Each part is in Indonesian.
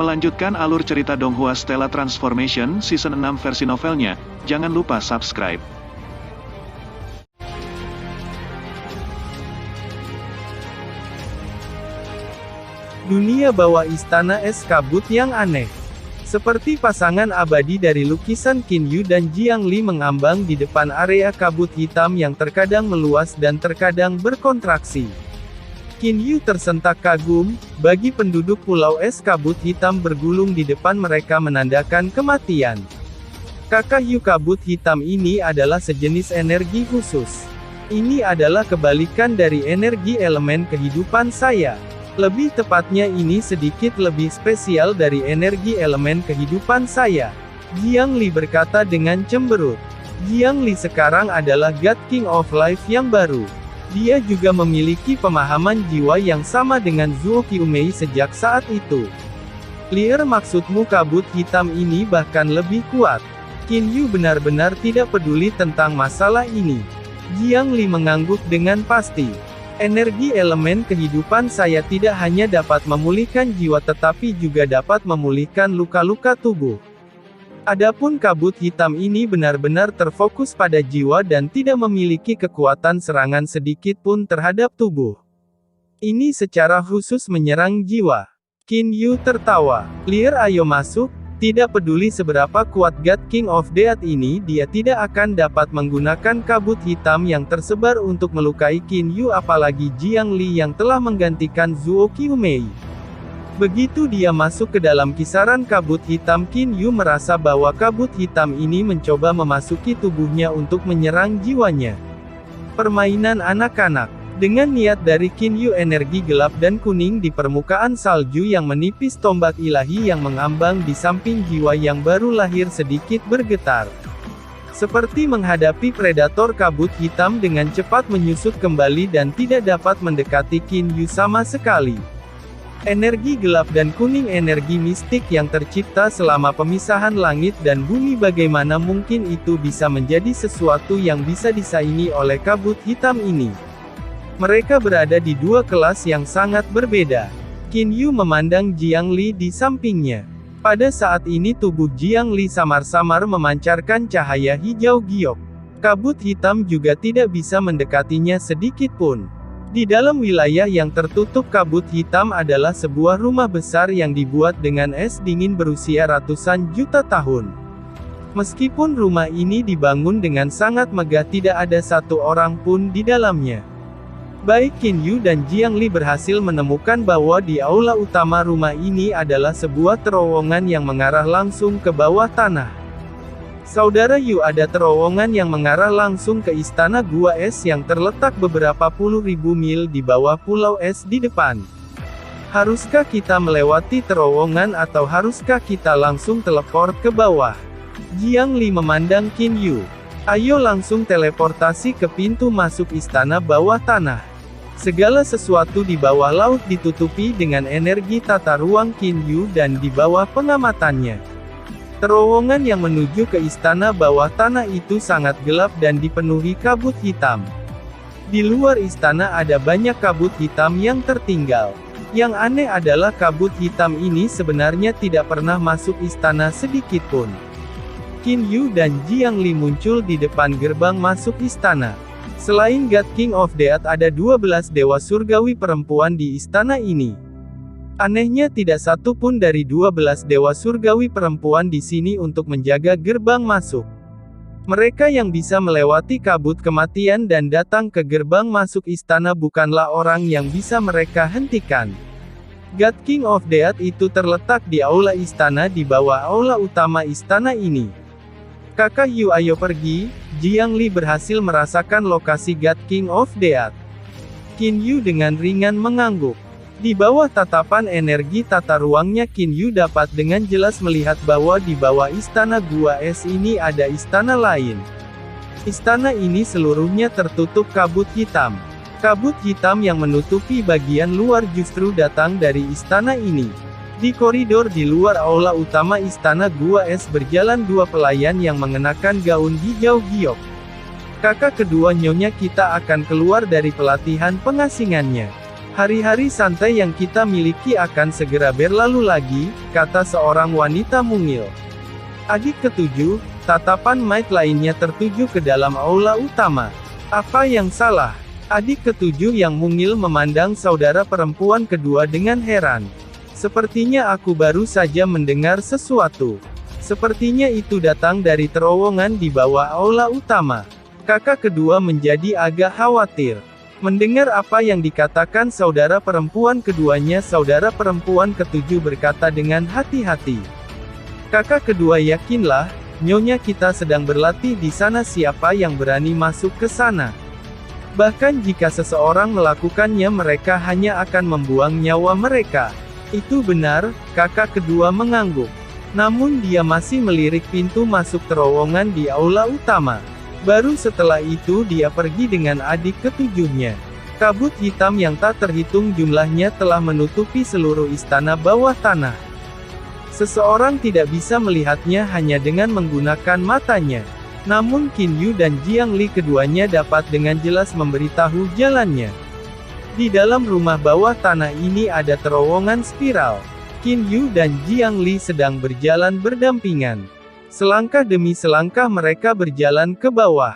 Melanjutkan alur cerita Donghua Stella Transformation Season 6 versi novelnya, jangan lupa subscribe. Dunia bawah istana es kabut yang aneh. Seperti pasangan abadi dari lukisan Qin Yu dan Jiang Li mengambang di depan area kabut hitam yang terkadang meluas dan terkadang berkontraksi. Qin Yu tersentak kagum, bagi penduduk pulau es kabut hitam bergulung di depan mereka menandakan kematian. Kakak kabut hitam ini adalah sejenis energi khusus. Ini adalah kebalikan dari energi elemen kehidupan saya. Lebih tepatnya ini sedikit lebih spesial dari energi elemen kehidupan saya. Jiang Li berkata dengan cemberut. Jiang Li sekarang adalah God King of Life yang baru. Dia juga memiliki pemahaman jiwa yang sama dengan Zhuo Qiumei sejak saat itu. Clear, maksudmu kabut hitam ini bahkan lebih kuat. Qin Yu benar-benar tidak peduli tentang masalah ini. Jiang Li mengangguk dengan pasti. Energi elemen kehidupan saya tidak hanya dapat memulihkan jiwa tetapi juga dapat memulihkan luka-luka tubuh. Adapun kabut hitam ini benar-benar terfokus pada jiwa dan tidak memiliki kekuatan serangan sedikit pun terhadap tubuh. Ini secara khusus menyerang jiwa. Qin Yu tertawa. Clear, ayo masuk. Tidak peduli seberapa kuat God King of Death ini, dia tidak akan dapat menggunakan kabut hitam yang tersebar untuk melukai Qin Yu, apalagi Jiang Li yang telah menggantikan Zhuo Qiumei. Begitu dia masuk ke dalam kisaran kabut hitam, Qin Yu merasa bahwa kabut hitam ini mencoba memasuki tubuhnya untuk menyerang jiwanya. Permainan anak-anak. Dengan niat dari Qin Yu, energi gelap dan kuning di permukaan salju yang menipis tombak ilahi yang mengambang di samping jiwa yang baru lahir sedikit bergetar. Seperti menghadapi predator, kabut hitam dengan cepat menyusut kembali dan tidak dapat mendekati Qin Yu sama sekali. Energi gelap dan kuning, energi mistik yang tercipta selama pemisahan langit dan bumi, bagaimana mungkin itu bisa menjadi sesuatu yang bisa disaingi oleh kabut hitam ini? Mereka berada di dua kelas yang sangat berbeda. Qin Yu memandang Jiang Li di sampingnya. Pada saat ini tubuh Jiang Li samar-samar memancarkan cahaya hijau giok. Kabut hitam juga tidak bisa mendekatinya sedikit pun. Di dalam wilayah yang tertutup kabut hitam adalah sebuah rumah besar yang dibuat dengan es dingin berusia ratusan juta tahun. Meskipun rumah ini dibangun dengan sangat megah, tidak ada satu orang pun di dalamnya. Baik Qin Yu dan Jiang Li berhasil menemukan bahwa di aula utama rumah ini adalah sebuah terowongan yang mengarah langsung ke bawah tanah. Saudara Yu, ada terowongan yang mengarah langsung ke istana gua es yang terletak beberapa puluh ribu mil di bawah pulau es di depan. Haruskah kita melewati terowongan atau haruskah kita langsung teleport ke bawah? Jiang Li memandang Qin Yu. Ayo langsung teleportasi ke pintu masuk istana bawah tanah. Segala sesuatu di bawah laut ditutupi dengan energi tata ruang Qin Yu dan di bawah pengamatannya. Terowongan yang menuju ke istana bawah tanah itu sangat gelap dan dipenuhi kabut hitam. Di luar istana ada banyak kabut hitam yang tertinggal. Yang aneh adalah kabut hitam ini sebenarnya tidak pernah masuk istana sedikit pun. Qin Yu dan Jiang Li muncul di depan gerbang masuk istana. Selain God King of Death, ada 12 dewa surgawi perempuan di istana ini. Anehnya tidak satu pun dari 12 dewa surgawi perempuan di sini untuk menjaga gerbang masuk. Mereka yang bisa melewati kabut kematian dan datang ke gerbang masuk istana bukanlah orang yang bisa mereka hentikan. God King of Death itu terletak di aula istana di bawah aula utama istana ini. Kakak Yu, ayo pergi. Jiang Li berhasil merasakan lokasi God King of Death. Qin Yu dengan ringan mengangguk. Di bawah tatapan energi tata ruangnya, Qin Yu dapat dengan jelas melihat bahwa di bawah istana gua es ini ada istana lain. Istana ini seluruhnya tertutup kabut hitam. Kabut hitam yang menutupi bagian luar justru datang dari istana ini. Di koridor di luar aula utama istana gua es berjalan dua pelayan yang mengenakan gaun hijau giok. Kakak kedua, nyonya, kita akan keluar dari pelatihan pengasingannya. Hari-hari santai yang kita miliki akan segera berlalu lagi, kata seorang wanita mungil. Adik ketujuh, tatapan Mike lainnya tertuju ke dalam aula utama. Apa yang salah? Adik ketujuh yang mungil memandang saudara perempuan kedua dengan heran. Sepertinya aku baru saja mendengar sesuatu. Sepertinya itu datang dari terowongan di bawah aula utama. Kakak kedua menjadi agak khawatir. Mendengar apa yang dikatakan saudara perempuan keduanya, saudara perempuan ketujuh berkata dengan hati-hati. Kakak kedua, yakinlah, Nyonya, kita sedang berlatih di sana, siapa yang berani masuk ke sana? Bahkan jika seseorang melakukannya mereka hanya akan membuang nyawa mereka. Itu benar, kakak kedua mengangguk. Namun dia masih melirik pintu masuk terowongan di aula utama. Baru setelah itu dia pergi dengan adik ketujuhnya. Kabut hitam yang tak terhitung jumlahnya telah menutupi seluruh istana bawah tanah. Seseorang tidak bisa melihatnya hanya dengan menggunakan matanya. Namun Qin Yu dan Jiang Li keduanya dapat dengan jelas memberitahu jalannya. Di dalam rumah bawah tanah ini ada terowongan spiral. Qin Yu dan Jiang Li sedang berjalan berdampingan. Selangkah demi selangkah mereka berjalan ke bawah.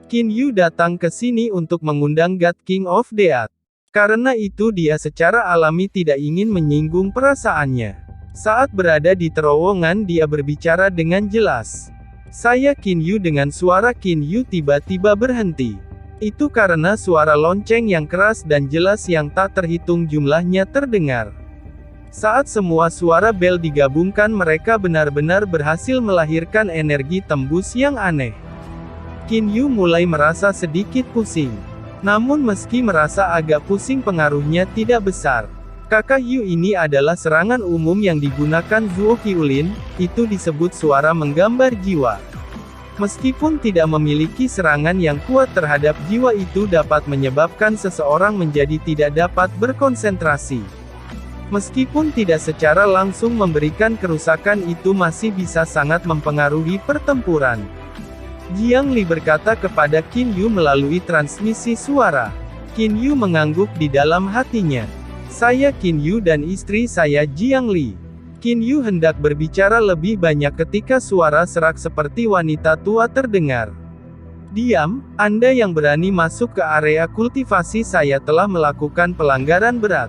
Qin Yu datang ke sini untuk mengundang God King of Death. Karena itu dia secara alami tidak ingin menyinggung perasaannya. Saat berada di terowongan dia berbicara dengan jelas. Saya Qin Yu. Dengan suara Qin Yu tiba-tiba berhenti. Itu karena suara lonceng yang keras dan jelas yang tak terhitung jumlahnya terdengar. Saat semua suara bel digabungkan mereka benar-benar berhasil melahirkan energi tembus yang aneh. Qin Yu mulai merasa sedikit pusing. Namun meski merasa agak pusing pengaruhnya tidak besar. Kakak Yu ini adalah serangan umum yang digunakan Zuo Qiulin, itu disebut suara menggambar jiwa. Meskipun tidak memiliki serangan yang kuat terhadap jiwa itu dapat menyebabkan seseorang menjadi tidak dapat berkonsentrasi. Meskipun tidak secara langsung memberikan kerusakan itu masih bisa sangat mempengaruhi pertempuran. Jiang Li berkata kepada Qin Yu melalui transmisi suara. Qin Yu mengangguk di dalam hatinya. Saya Qin Yu dan istri saya Jiang Li. Qin Yu hendak berbicara lebih banyak ketika suara serak seperti wanita tua terdengar. Diam, Anda yang berani masuk ke area kultivasi saya telah melakukan pelanggaran berat.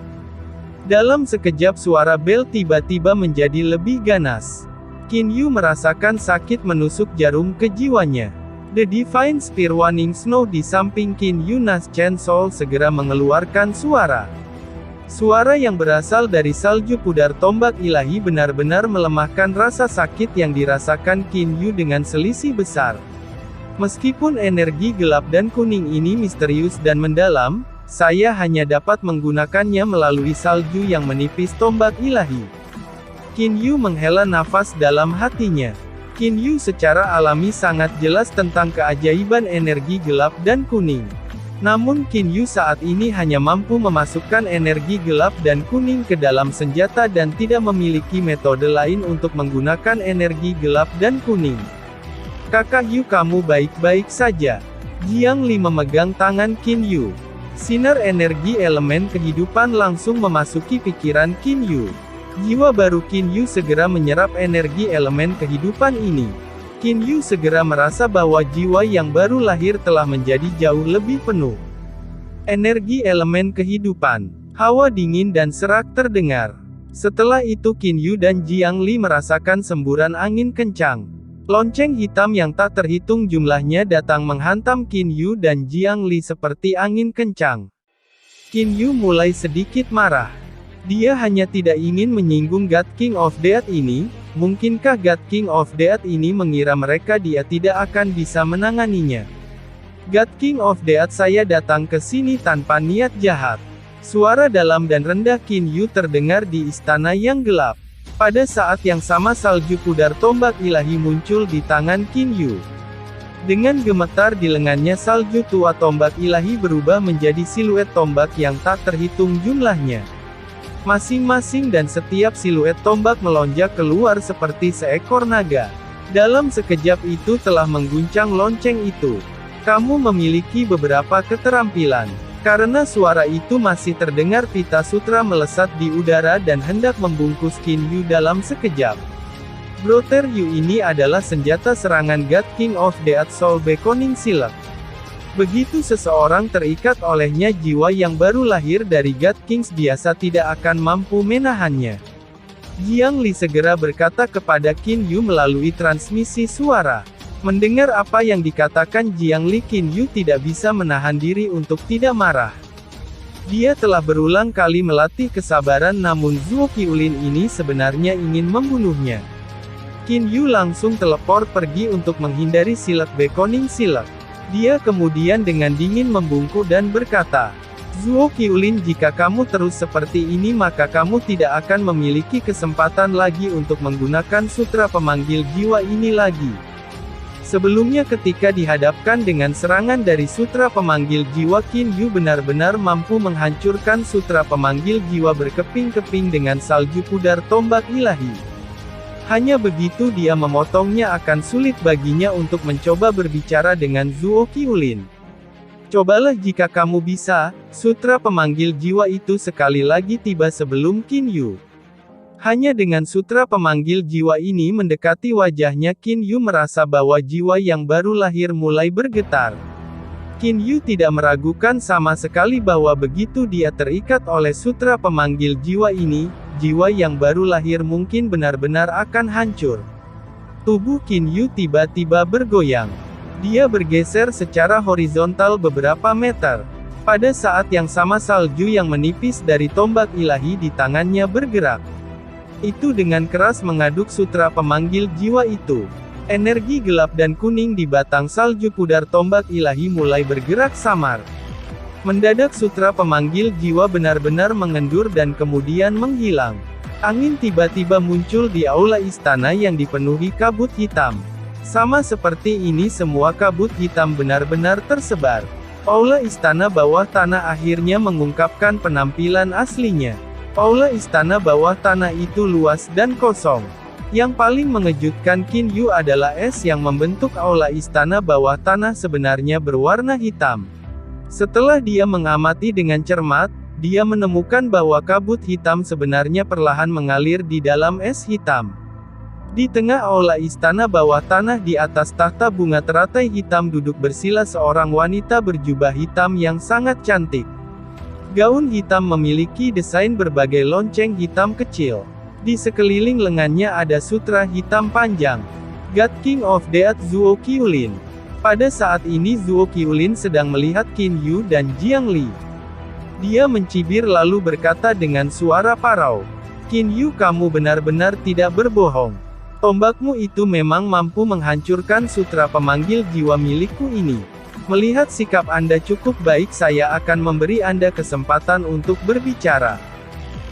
Dalam sekejap suara bel tiba-tiba menjadi lebih ganas. Qin Yu merasakan sakit menusuk jarum ke jiwanya. The Divine Spear Waning Snow di samping Qin Yu. Nas Chen Sol segera mengeluarkan suara. Suara yang berasal dari salju pudar tombak ilahi benar-benar melemahkan rasa sakit yang dirasakan Qin Yu dengan selisih besar. Meskipun energi gelap dan kuning ini misterius dan mendalam, saya hanya dapat menggunakannya melalui salju yang menipis tombak ilahi. Qin Yu menghela nafas dalam hatinya. Qin Yu secara alami sangat jelas tentang keajaiban energi gelap dan kuning. Namun Qin Yu saat ini hanya mampu memasukkan energi gelap dan kuning ke dalam senjata dan tidak memiliki metode lain untuk menggunakan energi gelap dan kuning. Kakak Yu, kamu baik-baik saja. Jiang Li memegang tangan Qin Yu. Sinar energi elemen kehidupan langsung memasuki pikiran Qin Yu. Jiwa baru Qin Yu segera menyerap energi elemen kehidupan ini. Qin Yu segera merasa bahwa jiwa yang baru lahir telah menjadi jauh lebih penuh. Energi elemen kehidupan, hawa dingin dan serak terdengar. Setelah itu Qin Yu dan Jiang Li merasakan semburan angin kencang. Lonceng hitam yang tak terhitung jumlahnya datang menghantam Qin Yu dan Jiang Li seperti angin kencang. Qin Yu mulai sedikit marah. Dia hanya tidak ingin menyinggung God King of Death ini. Mungkinkah God King of Death ini mengira mereka dia tidak akan bisa menanganinya? God King of Death, saya datang ke sini tanpa niat jahat. Suara dalam dan rendah Qin Yu terdengar di istana yang gelap. Pada saat yang sama salju pudar tombak ilahi muncul di tangan Qin Yu. Dengan gemetar di lengannya salju tua tombak ilahi berubah menjadi siluet tombak yang tak terhitung jumlahnya. Masing-masing dan setiap siluet tombak melonjak keluar seperti seekor naga. Dalam sekejap itu telah mengguncang lonceng itu. Kamu memiliki beberapa keterampilan. Karena suara itu masih terdengar, pita sutra melesat di udara dan hendak membungkus Qin Yu dalam sekejap. Brother Yu ini adalah senjata serangan God King of Death Soul Beckoning Silat. Begitu seseorang terikat olehnya, jiwa yang baru lahir dari God Kings biasa tidak akan mampu menahannya. Jiang Li segera berkata kepada Qin Yu melalui transmisi suara. Mendengar apa yang dikatakan Jiang Li, Qin Yu tidak bisa menahan diri untuk tidak marah. Dia telah berulang kali melatih kesabaran, namun Zuo Qiulin ini sebenarnya ingin membunuhnya. Qin Yu langsung teleport pergi untuk menghindari silat Beckoning Silat. Dia kemudian dengan dingin membungkuk dan berkata, Zuo Qiulin, jika kamu terus seperti ini maka kamu tidak akan memiliki kesempatan lagi untuk menggunakan sutra pemanggil jiwa ini lagi. Sebelumnya ketika dihadapkan dengan serangan dari sutra pemanggil jiwa, Qin Yu benar-benar mampu menghancurkan sutra pemanggil jiwa berkeping-keping dengan salju pudar tombak ilahi. Hanya begitu dia memotongnya akan sulit baginya untuk mencoba berbicara dengan Zuo Qiulin. Cobalah jika kamu bisa, sutra pemanggil jiwa itu sekali lagi tiba sebelum Qin Yu. Hanya dengan sutra pemanggil jiwa ini mendekati wajahnya, Qin Yu merasa bahwa jiwa yang baru lahir mulai bergetar. Qin Yu tidak meragukan sama sekali bahwa begitu dia terikat oleh sutra pemanggil jiwa ini, jiwa yang baru lahir mungkin benar-benar akan hancur. Tubuh Qin Yu tiba-tiba bergoyang. Dia bergeser secara horizontal beberapa meter. Pada saat yang sama salju yang menipis dari tombak ilahi di tangannya bergerak. Itu dengan keras mengaduk sutra pemanggil jiwa itu. Energi gelap dan kuning di batang salju pudar tombak ilahi mulai bergerak samar. Mendadak sutra pemanggil jiwa benar-benar mengendur dan kemudian menghilang. Angin tiba-tiba muncul di aula istana yang dipenuhi kabut hitam. Sama seperti ini semua kabut hitam benar-benar tersebar. Aula istana bawah tanah akhirnya mengungkapkan penampilan aslinya. Aula istana bawah tanah itu luas dan kosong. Yang paling mengejutkan Qin Yu adalah es yang membentuk aula istana bawah tanah sebenarnya berwarna hitam. Setelah dia mengamati dengan cermat, dia menemukan bahwa kabut hitam sebenarnya perlahan mengalir di dalam es hitam. Di tengah aula istana bawah tanah di atas tahta bunga teratai hitam duduk bersila seorang wanita berjubah hitam yang sangat cantik. Gaun hitam memiliki desain berbagai lonceng hitam kecil. Di sekeliling lengannya ada sutra hitam panjang. God King of Death Zuo Qiulin. Pada saat ini Zuo Qiulin sedang melihat Qin Yu dan Jiang Li. Dia mencibir lalu berkata dengan suara parau. Qin Yu, kamu benar-benar tidak berbohong. Tombakmu itu memang mampu menghancurkan sutra pemanggil jiwa milikku ini. Melihat sikap Anda cukup baik, saya akan memberi Anda kesempatan untuk berbicara.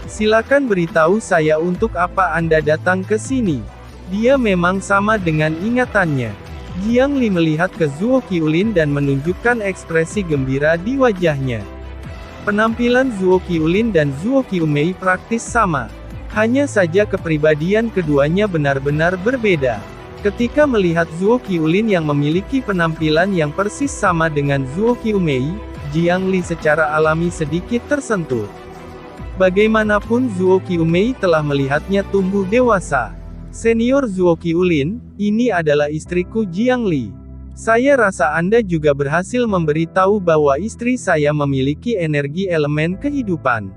Silakan beritahu saya untuk apa Anda datang ke sini. Dia memang sama dengan ingatannya. Jiang Li melihat ke Zuo Qiulin dan menunjukkan ekspresi gembira di wajahnya. Penampilan Zuo Qiulin dan Zuo Qiumei praktis sama. Hanya saja kepribadian keduanya benar-benar berbeda. Ketika melihat Zuo Qiulin yang memiliki penampilan yang persis sama dengan Zuo Qiumei, Jiang Li secara alami sedikit tersentuh. Bagaimanapun Zuo Qiumei telah melihatnya tumbuh dewasa. Senior Zuo Qiulin, ini adalah istriku Jiang Li. Saya rasa Anda juga berhasil memberitahu bahwa istri saya memiliki energi elemen kehidupan.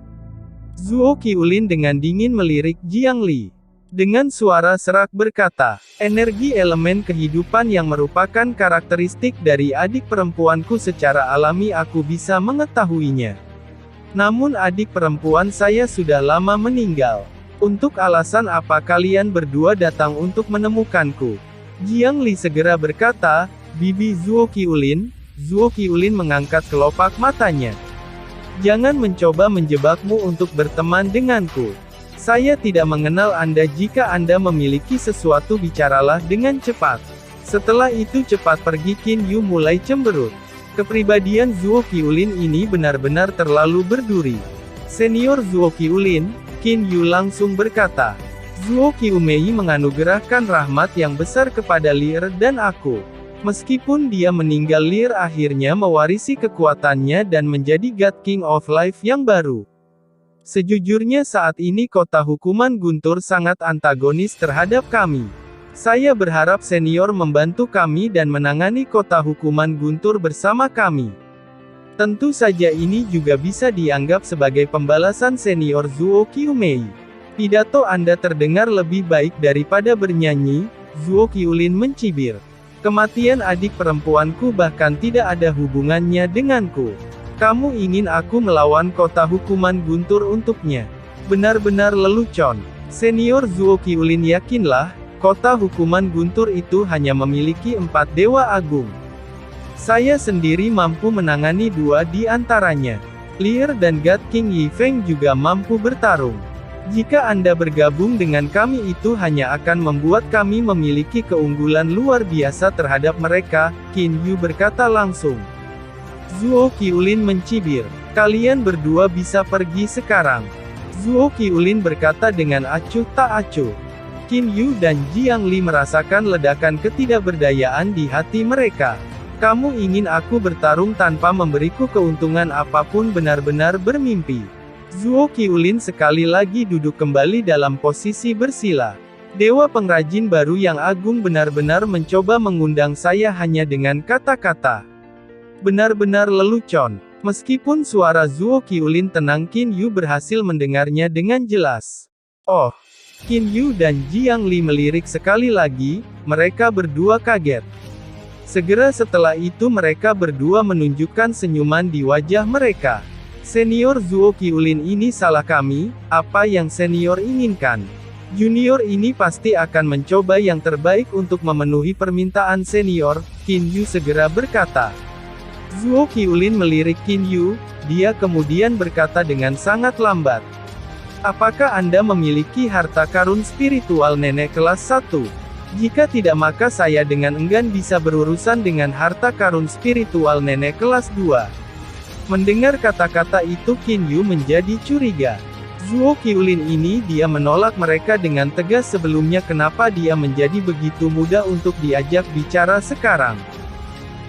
Zuo Qiulin dengan dingin melirik Jiang Li. Dengan suara serak berkata, energi elemen kehidupan yang merupakan karakteristik dari adik perempuanku, secara alami aku bisa mengetahuinya. Namun adik perempuan saya sudah lama meninggal. Untuk alasan apa kalian berdua datang untuk menemukanku? Jiang Li segera berkata, Bibi Zuo Qiulin. Zuo Qiulin mengangkat kelopak matanya. Jangan mencoba menjebakmu untuk berteman denganku. Saya tidak mengenal Anda. Jika Anda memiliki sesuatu bicaralah dengan cepat. Setelah itu cepat pergi. Qin Yu mulai cemberut. Kepribadian Zuo Qiulin ini benar-benar terlalu berduri. Senior Zuo Qiulin, Qin Yu langsung berkata. Zuo Qiumei menganugerahkan rahmat yang besar kepada Lier dan aku. Meskipun dia meninggal, Lear akhirnya mewarisi kekuatannya dan menjadi God King of Life yang baru. Sejujurnya saat ini kota hukuman Guntur sangat antagonis terhadap kami. Saya berharap senior membantu kami dan menangani kota hukuman Guntur bersama kami. Tentu saja ini juga bisa dianggap sebagai pembalasan senior Zuo Qiumei. Pidato Anda terdengar lebih baik daripada bernyanyi, Zuo Qiulin mencibir. Kematian adik perempuanku bahkan tidak ada hubungannya denganku. Kamu ingin aku melawan kota hukuman Guntur untuknya? Benar-benar lelucon. Senior Zuo Qiulin, yakinlah, kota hukuman Guntur itu hanya memiliki 4 dewa agung. Saya sendiri mampu menangani 2 di antaranya. Lear dan God King Yi Feng juga mampu bertarung. Jika Anda bergabung dengan kami, itu hanya akan membuat kami memiliki keunggulan luar biasa terhadap mereka, Qin Yu berkata langsung. Zuo Qiulin mencibir. Kalian berdua bisa pergi sekarang. Zuo Qiulin berkata dengan acuh tak acuh. Qin Yu dan Jiang Li merasakan ledakan ketidakberdayaan di hati mereka. Kamu ingin aku bertarung tanpa memberiku keuntungan apapun, benar-benar bermimpi. Zuo Qiulin sekali lagi duduk kembali dalam posisi bersila. Dewa pengrajin baru yang agung benar-benar mencoba mengundang saya hanya dengan kata-kata. Benar-benar lelucon. Meskipun suara Zuo Qiulin tenang, Qin Yu berhasil mendengarnya dengan jelas. Oh! Qin Yu dan Jiang Li melirik sekali lagi, mereka berdua kaget. Segera setelah itu mereka berdua menunjukkan senyuman di wajah mereka. Senior Zuo Qiulin, ini salah kami, apa yang senior inginkan? Junior ini pasti akan mencoba yang terbaik untuk memenuhi permintaan senior, Qin Yu segera berkata. Zuo Qiulin melirik Qin Yu, dia kemudian berkata dengan sangat lambat. Apakah Anda memiliki harta karun spiritual nenek kelas 1? Jika tidak, maka saya dengan enggan bisa berurusan dengan harta karun spiritual nenek kelas 2. Mendengar kata-kata itu, Qin Yu menjadi curiga. Zuo Qiulin ini dia menolak mereka dengan tegas sebelumnya, kenapa dia menjadi begitu mudah untuk diajak bicara sekarang?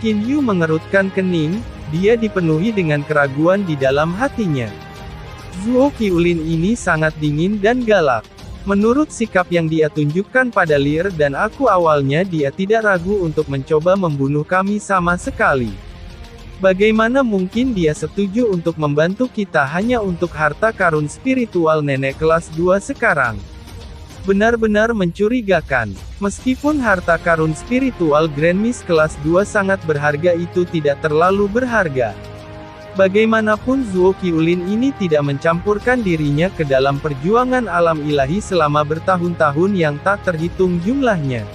Qin Yu mengerutkan kening, dia dipenuhi dengan keraguan di dalam hatinya. Zuo Qiulin ini sangat dingin dan galak. Menurut sikap yang dia tunjukkan pada Lear dan aku awalnya, dia tidak ragu untuk mencoba membunuh kami sama sekali. Bagaimana mungkin dia setuju untuk membantu kita hanya untuk harta karun spiritual nenek kelas 2 sekarang? Benar-benar mencurigakan. Meskipun harta karun spiritual Grand Miss kelas 2 sangat berharga, itu tidak terlalu berharga. Bagaimanapun Zuo Qiulin ini tidak mencampurkan dirinya ke dalam perjuangan alam ilahi selama bertahun-tahun yang tak terhitung jumlahnya.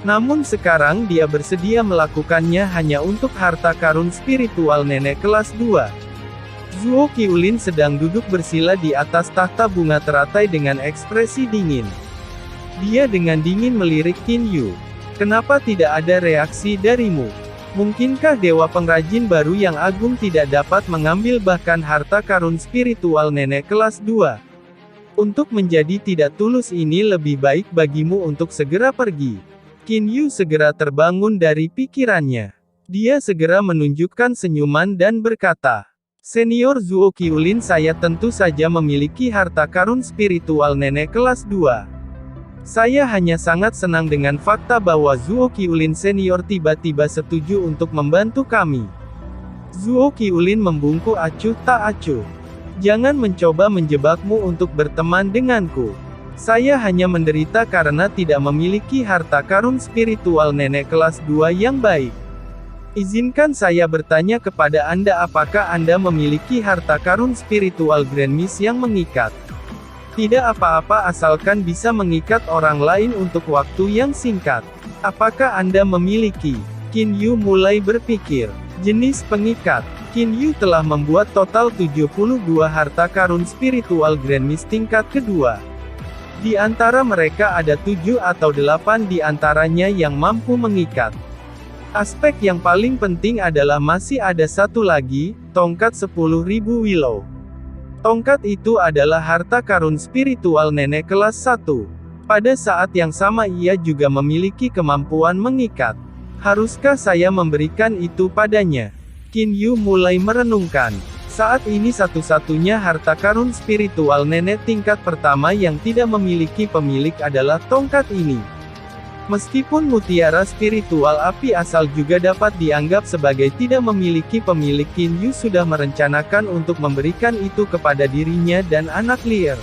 Namun sekarang dia bersedia melakukannya hanya untuk harta karun spiritual nenek kelas 2. Zuo Qiulin sedang duduk bersila di atas tahta bunga teratai dengan ekspresi dingin. Dia dengan dingin melirik Qin Yu. Kenapa tidak ada reaksi darimu? Mungkinkah dewa pengrajin baru yang agung tidak dapat mengambil bahkan harta karun spiritual nenek kelas 2? Untuk menjadi tidak tulus ini lebih baik bagimu untuk segera pergi. Qin Yu segera terbangun dari pikirannya. Dia segera menunjukkan senyuman dan berkata, Senior Zuo Qiulin, saya tentu saja memiliki harta karun spiritual nenek kelas 2. Saya hanya sangat senang dengan fakta bahwa Zuo Qiulin senior tiba-tiba setuju untuk membantu kami. Zuo Qiulin membungkuk acuh tak acuh. Jangan mencoba menjebakmu untuk berteman denganku. Saya hanya menderita karena tidak memiliki harta karun spiritual nenek kelas 2 yang baik. Izinkan saya bertanya kepada Anda, apakah Anda memiliki harta karun spiritual Grand Miss yang mengikat? Tidak apa-apa asalkan bisa mengikat orang lain untuk waktu yang singkat. Apakah Anda memiliki? Qin Yu mulai berpikir. Jenis pengikat. Qin Yu telah membuat total 72 harta karun spiritual Grand Miss tingkat kedua. Di antara mereka ada 7 atau 8 di antaranya yang mampu mengikat. Aspek yang paling penting adalah masih ada satu lagi, tongkat 10.000 Willow. Tongkat itu adalah harta karun spiritual nenek kelas 1. Pada saat yang sama ia juga memiliki kemampuan mengikat. Haruskah saya memberikan itu padanya? Qin Yu mulai merenungkan. Saat ini satu-satunya harta karun spiritual nenek tingkat pertama yang tidak memiliki pemilik adalah tongkat ini. Meskipun mutiara spiritual api asal juga dapat dianggap sebagai tidak memiliki pemilik, Qin Yu sudah merencanakan untuk memberikan itu kepada dirinya dan anak liar.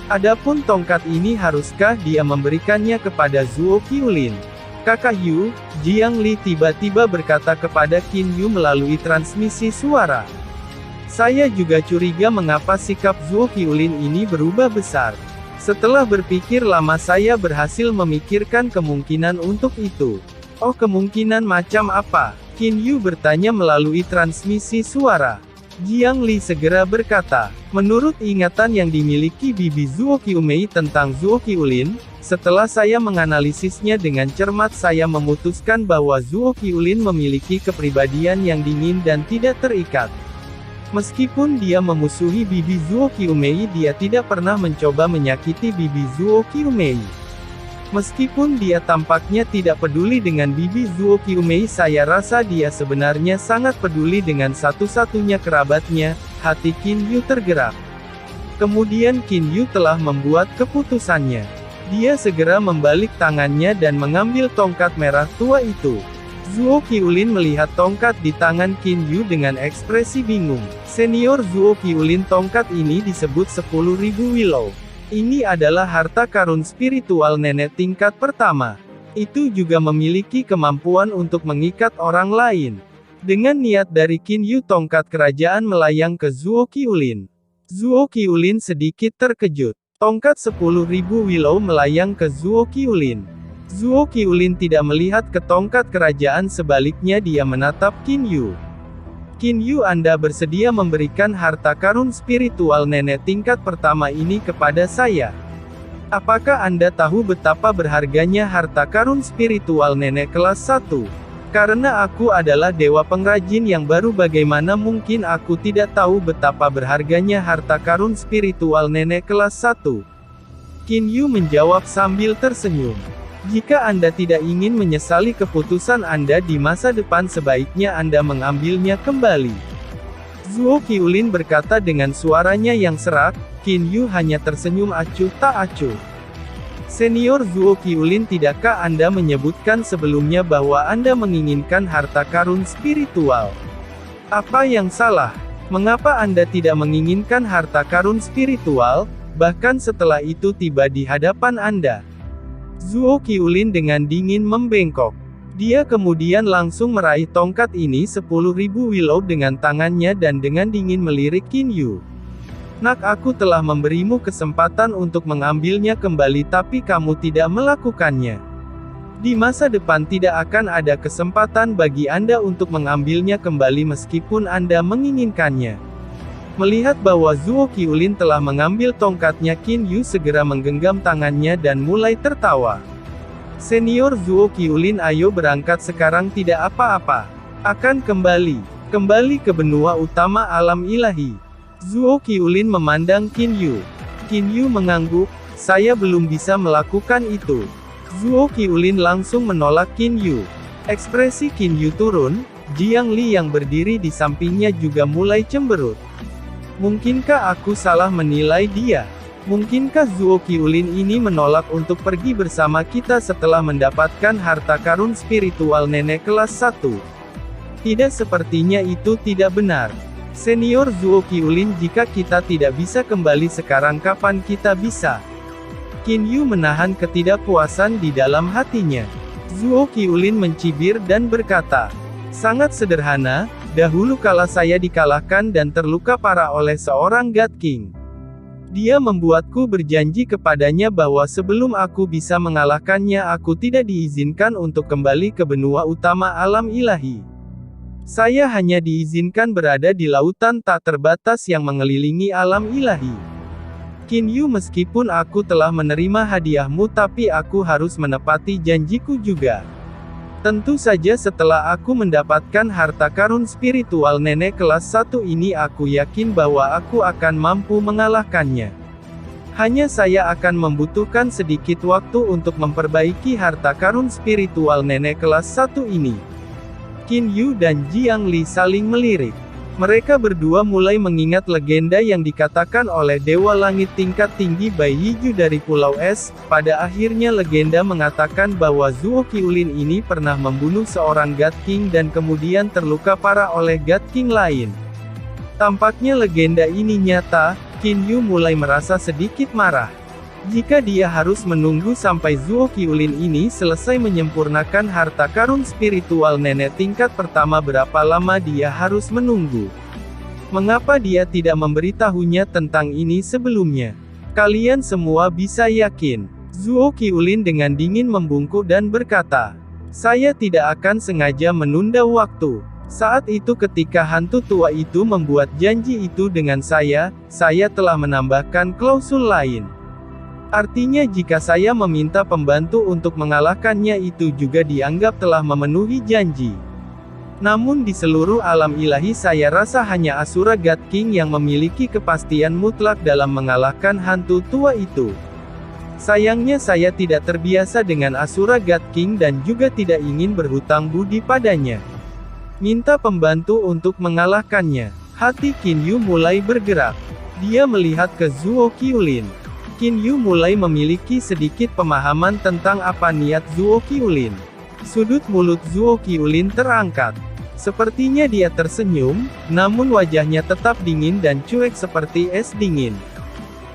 Adapun tongkat ini haruskah dia memberikannya kepada Zuo Qiulin? Kakak Yu, Jiang Li tiba-tiba berkata kepada Qin Yu melalui transmisi suara. Saya juga curiga mengapa sikap Zuo Qiulin ini berubah besar. Setelah berpikir lama saya berhasil memikirkan kemungkinan untuk itu. Oh, kemungkinan macam apa? Qin Yu bertanya melalui transmisi suara. Jiang Li segera berkata, menurut ingatan yang dimiliki Bibi Zuo Qiumei tentang Zuo Qiulin, setelah saya menganalisisnya dengan cermat saya memutuskan bahwa Zuo Qiulin memiliki kepribadian yang dingin dan tidak terikat. Meskipun dia memusuhi Bibi Zuo Qiumei, dia tidak pernah mencoba menyakiti Bibi Zuo Qiumei. Meskipun dia tampaknya tidak peduli dengan Bibi Zuo Qiumei, saya rasa dia sebenarnya sangat peduli dengan satu-satunya kerabatnya. Hati Qin Yu tergerak. Kemudian Qin Yu telah membuat keputusannya. Dia segera membalik tangannya dan mengambil tongkat merah tua itu. Zuo Qiulin melihat tongkat di tangan Qin Yu dengan ekspresi bingung. Senior Zuo Qiulin, tongkat ini disebut 10.000 willow. Ini adalah harta karun spiritual nenek tingkat pertama. Itu juga memiliki kemampuan untuk mengikat orang lain. Dengan niat dari Qin Yu, tongkat kerajaan melayang ke Zuo Qiulin. Zuo Qiulin sedikit terkejut. Tongkat 10.000 willow melayang ke Zuo Qiulin. Zuo Qiulin tidak melihat ke tongkat kerajaan, sebaliknya dia menatap Qin Yu. Qin Yu, Anda bersedia memberikan harta karun spiritual nenek tingkat pertama ini kepada saya? Apakah Anda tahu betapa berharganya harta karun spiritual nenek kelas 1? Karena aku adalah dewa pengrajin yang baru, bagaimana mungkin aku tidak tahu betapa berharganya harta karun spiritual nenek kelas 1? Qin Yu menjawab sambil tersenyum. Jika Anda tidak ingin menyesali keputusan Anda di masa depan, sebaiknya Anda mengambilnya kembali. Zuo Qiulin berkata dengan suaranya yang serak. Qin Yu hanya tersenyum acuh tak acuh. Senior Zuo Qiulin, tidakkah Anda menyebutkan sebelumnya bahwa Anda menginginkan harta karun spiritual? Apa yang salah? Mengapa Anda tidak menginginkan harta karun spiritual, bahkan setelah itu tiba di hadapan Anda? Zuo Qiulin dengan dingin membengkok. Dia kemudian langsung meraih tongkat ini 10.000 willow dengan tangannya dan dengan dingin melirik Qin Yu. Nak, aku telah memberimu kesempatan untuk mengambilnya kembali tapi kamu tidak melakukannya. Di masa depan tidak akan ada kesempatan bagi Anda untuk mengambilnya kembali meskipun Anda menginginkannya. Melihat bahwa Zuo Qiulin telah mengambil tongkatnya, Qin Yu segera menggenggam tangannya dan mulai tertawa. Senior Zuo Qiulin, ayo berangkat sekarang, tidak apa-apa. Akan kembali ke benua utama alam ilahi. Zuo Qiulin memandang Qin Yu. Qin Yu mengangguk, saya belum bisa melakukan itu. Zuo Qiulin langsung menolak Qin Yu. Ekspresi Qin Yu turun, Jiang Li yang berdiri di sampingnya juga mulai cemberut. Mungkinkah aku salah menilai dia? Mungkinkah Zuo Qiulin ini menolak untuk pergi bersama kita setelah mendapatkan harta karun spiritual nenek kelas 1? Tidak, sepertinya itu tidak benar. Senior Zuo Qiulin, jika kita tidak bisa kembali sekarang, kapan kita bisa? Qin Yu menahan ketidakpuasan di dalam hatinya. Zuo Qiulin mencibir dan berkata, sangat sederhana. Dahulu kala saya dikalahkan dan terluka parah oleh seorang God King. Dia membuatku berjanji kepadanya bahwa sebelum aku bisa mengalahkannya, aku tidak diizinkan untuk kembali ke benua utama alam ilahi. Saya hanya diizinkan berada di lautan tak terbatas yang mengelilingi alam ilahi. Qin Yu, meskipun aku telah menerima hadiahmu, tapi aku harus menepati janjiku juga. Tentu saja setelah aku mendapatkan harta karun spiritual nenek kelas 1 ini, aku yakin bahwa aku akan mampu mengalahkannya. Hanya saya akan membutuhkan sedikit waktu untuk memperbaiki harta karun spiritual nenek kelas 1 ini. Qin Yu dan Jiang Li saling melirik. Mereka berdua mulai mengingat legenda yang dikatakan oleh Dewa Langit tingkat tinggi Bai Yiju dari Pulau Es. Pada akhirnya legenda mengatakan bahwa Zuo Qiulin ini pernah membunuh seorang God King dan kemudian terluka parah oleh God King lain. Tampaknya legenda ini nyata. Qin Yu mulai merasa sedikit marah. Jika dia harus menunggu sampai Zuo Qiulin ini selesai menyempurnakan harta karun spiritual nenek tingkat pertama, berapa lama dia harus menunggu? Mengapa dia tidak memberitahunya tentang ini sebelumnya? Kalian semua bisa yakin. Zuo Qiulin dengan dingin membungkuk dan berkata, "Saya tidak akan sengaja menunda waktu." Saat itu ketika hantu tua itu membuat janji itu dengan saya telah menambahkan klausul lain. Artinya jika saya meminta pembantu untuk mengalahkannya itu juga dianggap telah memenuhi janji. Namun di seluruh alam ilahi saya rasa hanya Asura God King yang memiliki kepastian mutlak dalam mengalahkan hantu tua itu. Sayangnya saya tidak terbiasa dengan Asura God King dan juga tidak ingin berhutang budi padanya. Minta pembantu untuk mengalahkannya. Hati Qin Yu mulai bergerak. Dia melihat ke Zuo Qiulin. Qin Yu mulai memiliki sedikit pemahaman tentang apa niat Zuo Qiulin. Sudut mulut Zuo Qiulin terangkat. Sepertinya dia tersenyum, namun wajahnya tetap dingin dan cuek seperti es dingin.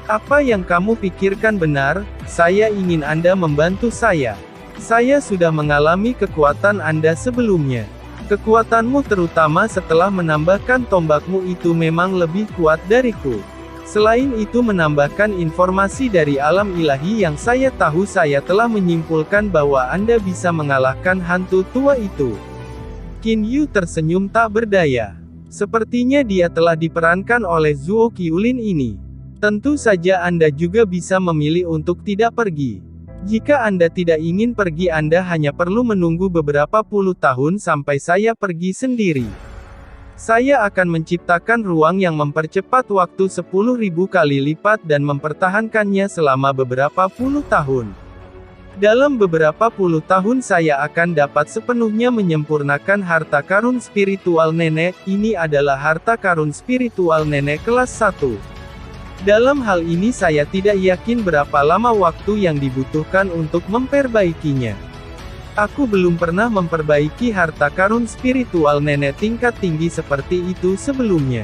Apa yang kamu pikirkan benar, saya ingin Anda membantu saya. Saya sudah mengalami kekuatan Anda sebelumnya. Kekuatanmu terutama setelah menambahkan tombakmu itu memang lebih kuat dariku. Selain itu menambahkan informasi dari alam ilahi yang saya tahu, saya telah menyimpulkan bahwa Anda bisa mengalahkan hantu tua itu. Qin Yu tersenyum tak berdaya. Sepertinya dia telah diperankan oleh Zuo Qiulin ini. Tentu saja Anda juga bisa memilih untuk tidak pergi. Jika Anda tidak ingin pergi, Anda hanya perlu menunggu beberapa puluh tahun sampai saya pergi sendiri. Saya akan menciptakan ruang yang mempercepat waktu 10.000 kali lipat dan mempertahankannya selama beberapa puluh tahun. Dalam beberapa puluh tahun saya akan dapat sepenuhnya menyempurnakan harta karun spiritual nenek. Ini adalah harta karun spiritual nenek kelas 1. Dalam hal ini saya tidak yakin berapa lama waktu yang dibutuhkan untuk memperbaikinya. Aku belum pernah memperbaiki harta karun spiritual nenek tingkat tinggi seperti itu sebelumnya.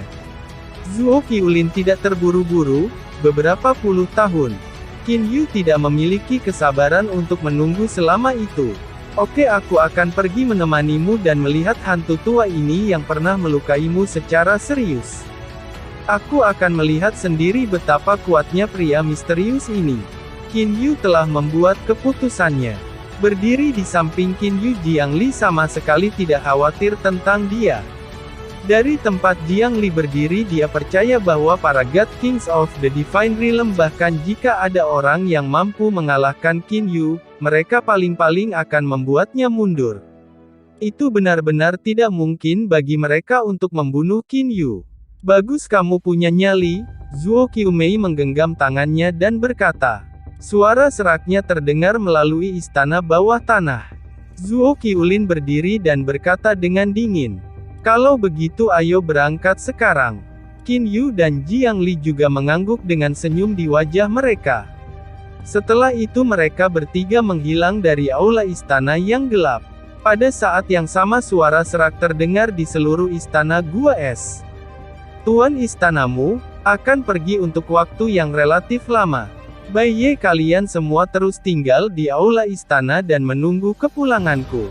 Zuo Qiulin tidak terburu-buru, beberapa puluh tahun. Qin Yu tidak memiliki kesabaran untuk menunggu selama itu. Oke, aku akan pergi menemanimu dan melihat hantu tua ini yang pernah melukaimu secara serius. Aku akan melihat sendiri betapa kuatnya pria misterius ini. Qin Yu telah membuat keputusannya. Berdiri di samping Qin Yu, Jiang Li sama sekali tidak khawatir tentang dia. Dari tempat Jiang Li berdiri, dia percaya bahwa para God Kings of the Divine Realm, bahkan jika ada orang yang mampu mengalahkan Qin Yu, mereka paling-paling akan membuatnya mundur. Itu benar-benar tidak mungkin bagi mereka untuk membunuh Qin Yu. Bagus kamu punya nyali. Zuo Qiumei menggenggam tangannya dan berkata. Suara seraknya terdengar melalui istana bawah tanah. Zuo Qiulin berdiri dan berkata dengan dingin. Kalau begitu ayo berangkat sekarang. Qin Yu dan Jiang Li juga mengangguk dengan senyum di wajah mereka. Setelah itu mereka bertiga menghilang dari aula istana yang gelap. Pada saat yang sama suara serak terdengar di seluruh istana Gua Es. Tuan istanamu akan pergi untuk waktu yang relatif lama. Bai Ye, kalian semua terus tinggal di aula istana dan menunggu kepulanganku.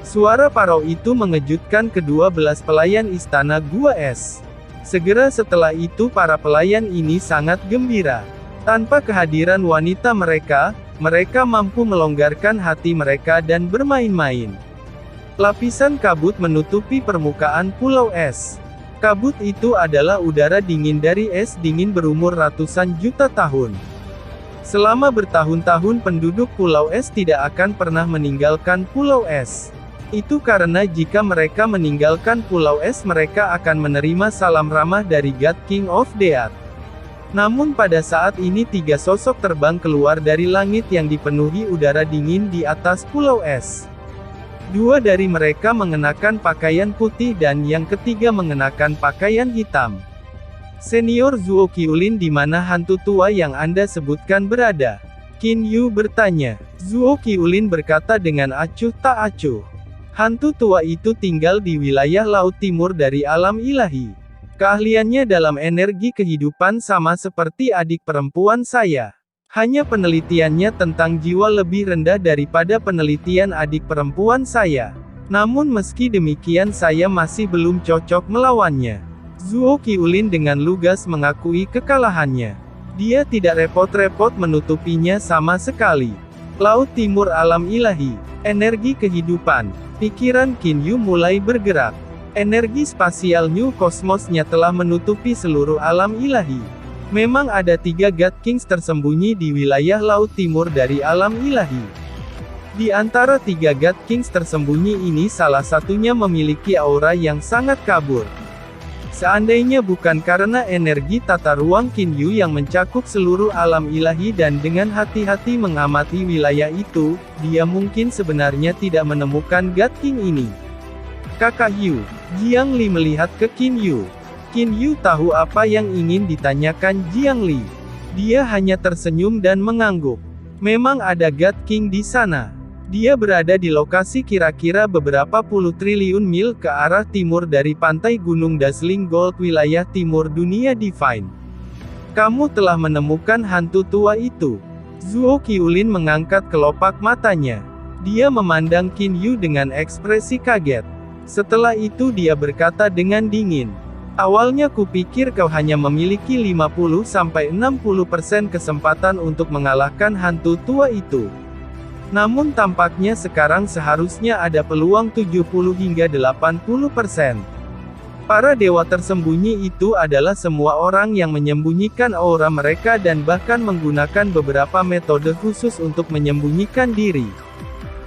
Suara parau itu mengejutkan kedua belas pelayan istana Gua Es. Segera setelah itu para pelayan ini sangat gembira. Tanpa kehadiran wanita mereka mampu melonggarkan hati mereka dan bermain-main. Lapisan kabut menutupi permukaan Pulau Es. Kabut itu adalah udara dingin dari es dingin berumur ratusan juta tahun. Selama bertahun-tahun penduduk Pulau Es tidak akan pernah meninggalkan Pulau Es. Itu karena jika mereka meninggalkan Pulau Es mereka akan menerima salam ramah dari God King of the Earth. Namun pada saat ini tiga sosok terbang keluar dari langit yang dipenuhi udara dingin di atas pulau es. Dua dari mereka mengenakan pakaian putih dan yang ketiga mengenakan pakaian hitam. Senior Zuo Qiulin, di mana hantu tua yang Anda sebutkan berada? Qin Yu bertanya. Zuo Qiulin berkata dengan acuh tak acuh. Hantu tua itu tinggal di wilayah laut timur dari alam ilahi. Keahliannya dalam energi kehidupan sama seperti adik perempuan saya. Hanya penelitiannya tentang jiwa lebih rendah daripada penelitian adik perempuan saya. Namun meski demikian saya masih belum cocok melawannya. Zuo Qiulin dengan lugas mengakui kekalahannya. Dia tidak repot-repot menutupinya sama sekali. Laut timur alam ilahi. Energi kehidupan. Pikiran Qin Yu mulai bergerak. Energi spasial New Cosmos-nya telah menutupi seluruh alam ilahi. Memang ada 3 God Kings tersembunyi di wilayah laut timur dari alam ilahi. Di antara 3 God Kings tersembunyi ini salah satunya memiliki aura yang sangat kabur. Seandainya bukan karena energi tata ruang Qin Yu yang mencakup seluruh alam ilahi dan dengan hati-hati mengamati wilayah itu, dia mungkin sebenarnya tidak menemukan God King ini. Kakak Yu. Jiang Li melihat ke Qin Yu. Qin Yu tahu apa yang ingin ditanyakan Jiang Li. Dia hanya tersenyum dan mengangguk. Memang ada God King di sana. Dia berada di lokasi kira-kira beberapa puluh triliun mil ke arah timur dari pantai Gunung Dazzling Gold, wilayah timur dunia Divine. Kamu telah menemukan hantu tua itu. Zuo Qiulin mengangkat kelopak matanya. Dia memandang Qin Yu dengan ekspresi kaget. Setelah itu dia berkata dengan dingin. Awalnya kupikir kau hanya memiliki 50-60% kesempatan untuk mengalahkan hantu tua itu. Namun tampaknya sekarang seharusnya ada peluang 70-80%. Para dewa tersembunyi itu adalah semua orang yang menyembunyikan aura mereka dan bahkan menggunakan beberapa metode khusus untuk menyembunyikan diri.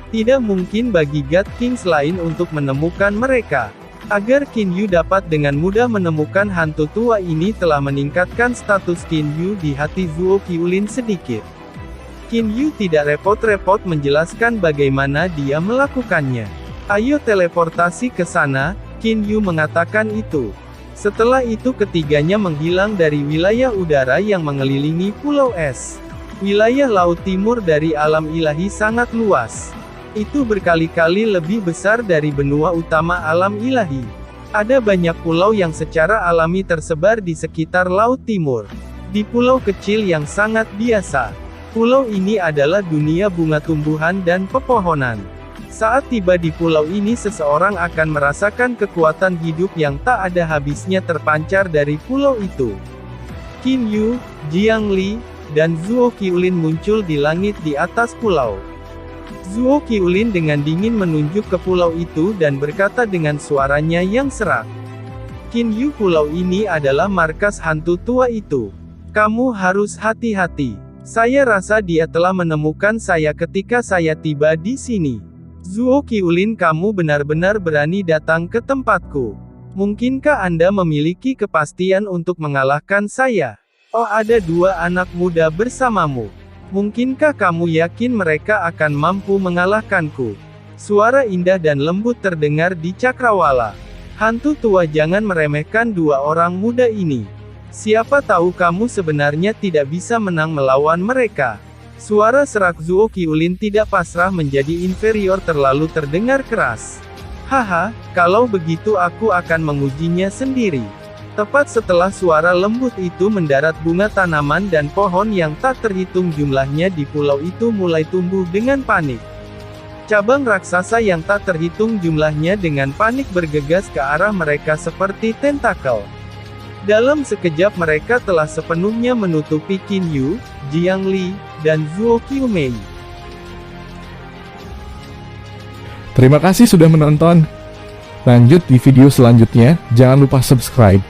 Tidak mungkin bagi God Kings lain untuk menemukan mereka. Agar Qin Yu dapat dengan mudah menemukan hantu tua ini telah meningkatkan status Qin Yu di hati Zuo Qiulin sedikit. Qin Yu tidak repot-repot menjelaskan bagaimana dia melakukannya. Ayo teleportasi ke sana, Qin Yu mengatakan itu. Setelah itu ketiganya menghilang dari wilayah udara yang mengelilingi pulau es. Wilayah laut timur dari alam ilahi sangat luas. Itu berkali-kali lebih besar dari benua utama alam ilahi. Ada banyak pulau yang secara alami tersebar di sekitar laut timur. Di pulau kecil yang sangat biasa. Pulau ini adalah dunia bunga tumbuhan dan pepohonan. Saat tiba di pulau ini seseorang akan merasakan kekuatan hidup yang tak ada habisnya terpancar dari pulau itu. Qin Yu, Jiang Li, dan Zuo Qiulin muncul di langit di atas pulau. Zuo Qiulin dengan dingin menunjuk ke pulau itu dan berkata dengan suaranya yang serak. Qin Yu, pulau ini adalah markas hantu tua itu. Kamu harus hati-hati. Saya rasa dia telah menemukan saya ketika saya tiba di sini. Zuo Qiulin, kamu benar-benar berani datang ke tempatku. Mungkinkah Anda memiliki kepastian untuk mengalahkan saya? Oh, ada 2 anak muda bersamamu. Mungkinkah kamu yakin mereka akan mampu mengalahkanku? Suara indah dan lembut terdengar di cakrawala. Hantu tua, jangan meremehkan 2 orang muda ini. Siapa tahu kamu sebenarnya tidak bisa menang melawan mereka. Suara serak Zuo Qiulin tidak pasrah menjadi inferior terlalu terdengar keras. Haha, kalau begitu aku akan mengujinya sendiri. Tepat setelah suara lembut itu mendarat, bunga tanaman dan pohon yang tak terhitung jumlahnya di pulau itu mulai tumbuh dengan panik. Cabang raksasa yang tak terhitung jumlahnya dengan panik bergegas ke arah mereka seperti tentakel. Dalam sekejap mereka telah sepenuhnya menutupi Qin Yu, Jiang Li, dan Zuo Qiumei. Terima kasih sudah menonton. Lanjut di video selanjutnya, jangan lupa subscribe.